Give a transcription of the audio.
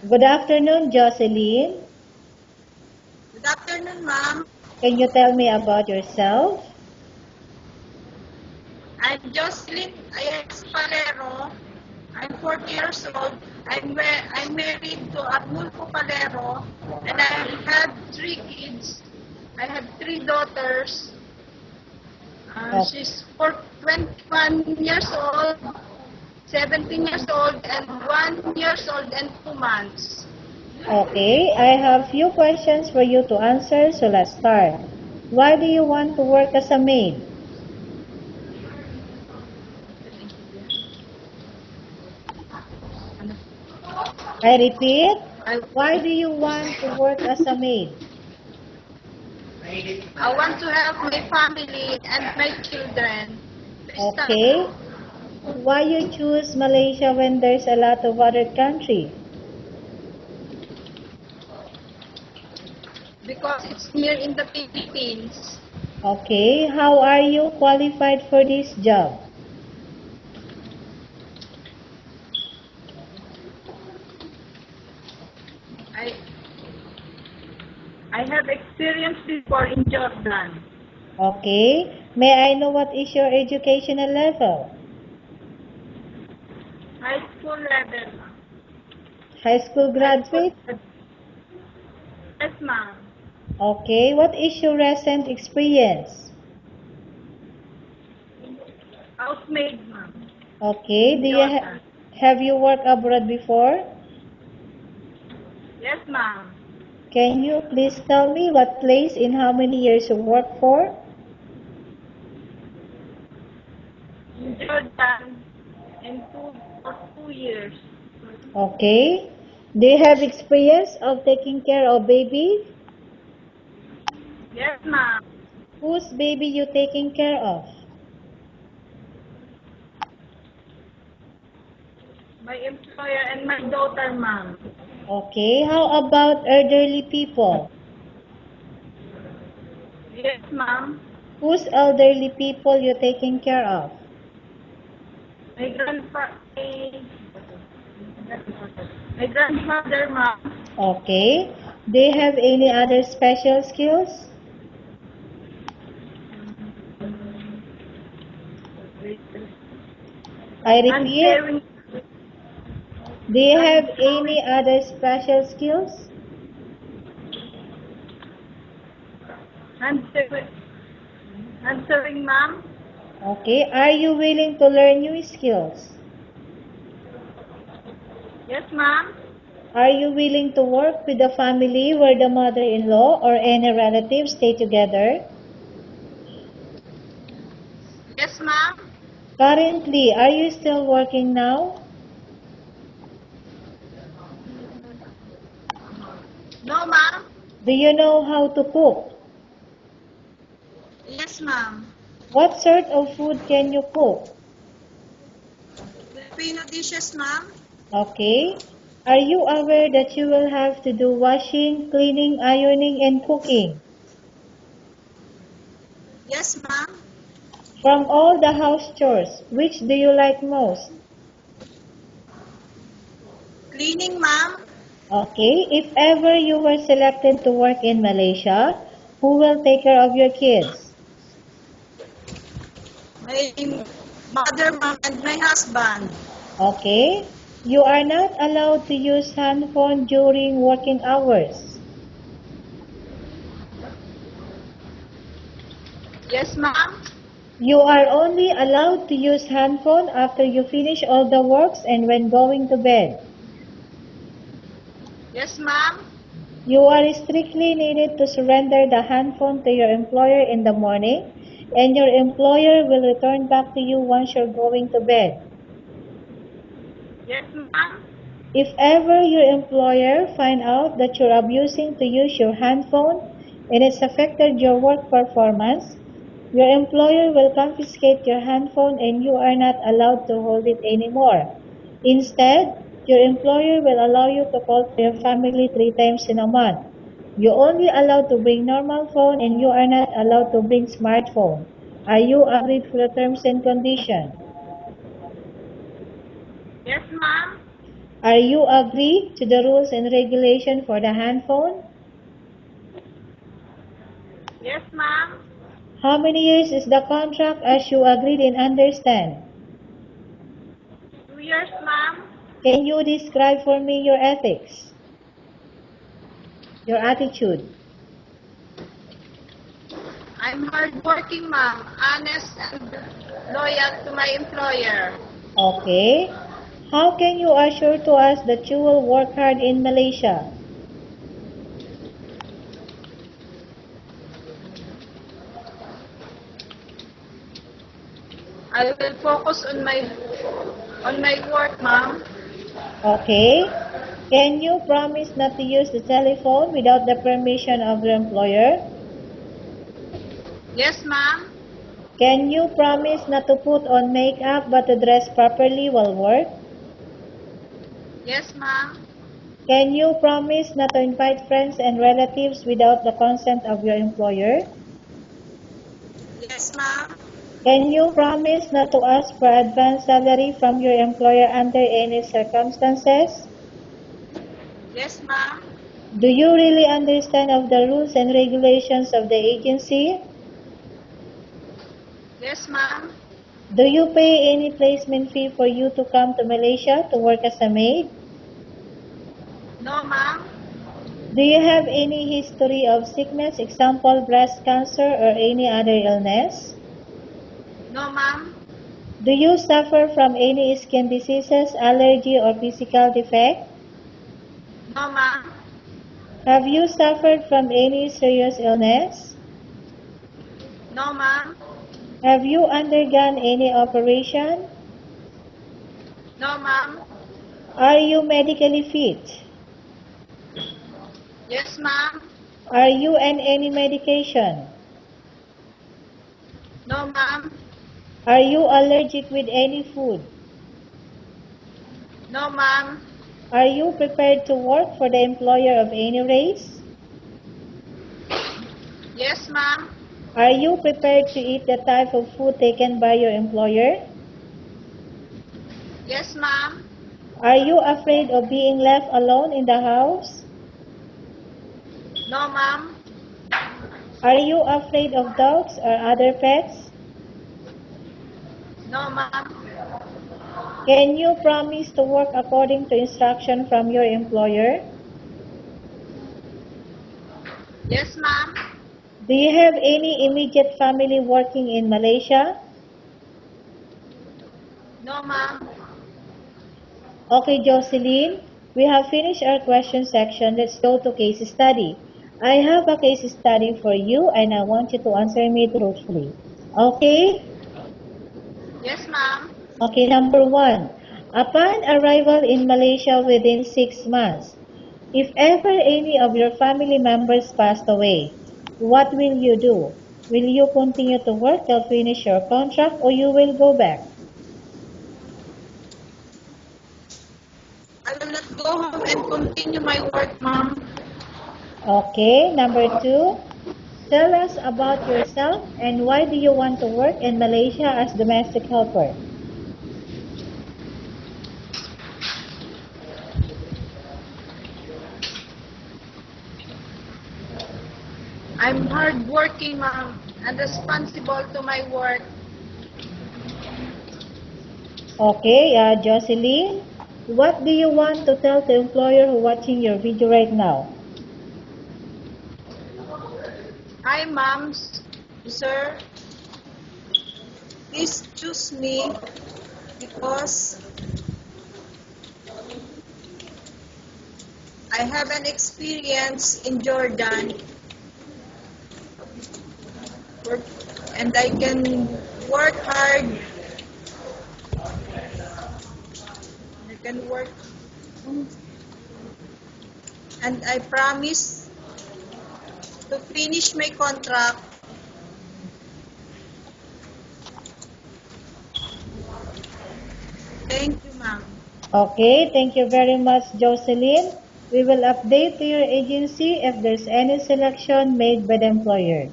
Good afternoon, Jocelyn. Good afternoon, ma'am. Can you tell me about yourself? I'm Jocelyn Ayes Palero. I'm 40 years old. I'm married to Arnulfo Palero, and I have 3 kids. I have 3 daughters. Oh, She's 21 years old, 17 years old, and 1 years old and 2 months. okay, I have few questions for you to answer, so let's start. Why do you want to work as a maid? I repeat, I, why do you want to work as a maid? I want to help my family and my children. Okay, why you choose Malaysia when there's a lot of other country? Because it's near in the Philippines. Okay, how are you qualified for this job? I I have experience before in Jordan. Okay, may I know what is your educational level? High school level. High school High school. graduate? Yes, ma'am. Okay, what is your recent experience? Housemaid, ma'am. Okay, In Jordan. have you worked abroad before? Yes, ma'am. Can you please tell me what place in how many years you worked for? In Jordan. For 2 years. Okay. Do you have experience of taking care of baby? Yes, ma'am. Whose baby you taking care of? My employer and my daughter, ma'am. Okay, how about elderly people? Yes, ma'am. Whose elderly people you taking care of? My grandfather, ma'am. Okay. Do you have any other special skills? I I'm repeat, caring. do you I'm have showing. any other special skills? Answering, ma'am. Okay. Are you willing to learn new skills? Yes, ma'am. Are you willing to work with a family where the mother-in-law or any relatives stay together? Yes, ma'am. Currently, are you still working now? No, ma'am. Do you know how to cook? Yes, ma'am. What sort of food can you cook? Filipino dishes, ma'am. Okay. Are you aware that you will have to do washing, cleaning, ironing, and cooking? Yes, ma'am. From all the house chores, which do you like most? Cleaning, ma'am. Okay, if ever you were selected to work in Malaysia, who will take care of your kids? My mother, ma'am, and my husband. Okay, you are not allowed to use handphone during working hours. Yes, ma'am. You are only allowed to use handphone after you finish all the works and when going to bed. Yes, ma'am. You are strictly needed to surrender the handphone to your employer in the morning, and your employer will return back to you once you're going to bed. Yes, ma'am. If ever your employer find out that you're abusing to use your handphone and it's affected your work performance, your employer will confiscate your handphone and you are not allowed to hold it anymore. Instead, your employer will allow you to call to your family 3 times in a month. You're only allowed to bring normal phone and you are not allowed to bring smartphone. Are you agreed for the terms and conditions? Yes, ma'am. Are you agree to the rules and regulation for the handphone? Yes, ma'am. How many years is the contract as you agreed and understand? 2 years, ma'am. Can you describe for me your ethics? Your attitude? I'm hardworking, ma'am, honest and loyal to my employer. Okay. How can you assure to us that you will work hard in Malaysia? I will focus on my work, ma'am. Okay. Can you promise not to use the telephone without the permission of your employer? Yes, ma'am. Can you promise not to put on makeup but to dress properly while work? Yes, ma'am. Can you promise not to invite friends and relatives without the consent of your employer? Yes, ma'am. Can you promise not to ask for advance salary from your employer under any circumstances? Yes, ma'am. Do you really understand of the rules and regulations of the agency? Yes, ma'am. Do you pay any placement fee for you to come to Malaysia to work as a maid? No, ma'am. Do you have any history of sickness, example breast cancer or any other illness? No, ma'am. Do you suffer from any skin diseases, allergy or physical defect? No, ma'am. Have you suffered from any serious illness? No, ma'am. Have you undergone any operation? No, ma'am. Are you medically fit? Yes, ma'am. Are you on any medication? No, ma'am. Are you allergic with any food? No, ma'am. Are you prepared to work for the employer of any race? Yes, ma'am. Are you prepared to eat the type of food taken by your employer? Yes, ma'am. Are you afraid of being left alone in the house? No, ma'am. Are you afraid of dogs or other pets? No, ma'am. Can you promise to work according to instruction from your employer? Yes, ma'am. Do you have any immediate family working in Malaysia? No, ma'am. Okay, Jocelyn, we have finished our question section. Let's go to case study. I have a case study for you and I want you to answer me truthfully. Okay? Yes, ma'am. Okay, number one. Upon arrival in Malaysia within 6 months, if ever any of your family members passed away, what will you do? Will you continue to work till finish your contract or you will go back? I will not go home and continue my work, ma'am. Okay, number two. Tell us about yourself and why do you want to work in Malaysia as domestic helper? I'm hardworking, ma'am, and responsible to my work. Okay, Jocelyn, what do you want to tell the employer who watching your video right now? Hi, ma'am, sir. Please choose me because I have an experience in Jordan work, and I can work hard. I can work, and I promise to finish my contract. Thank you, ma'am. Okay, thank you very much, Jocelyn. We will update to your agency if there's any selection made by the employer.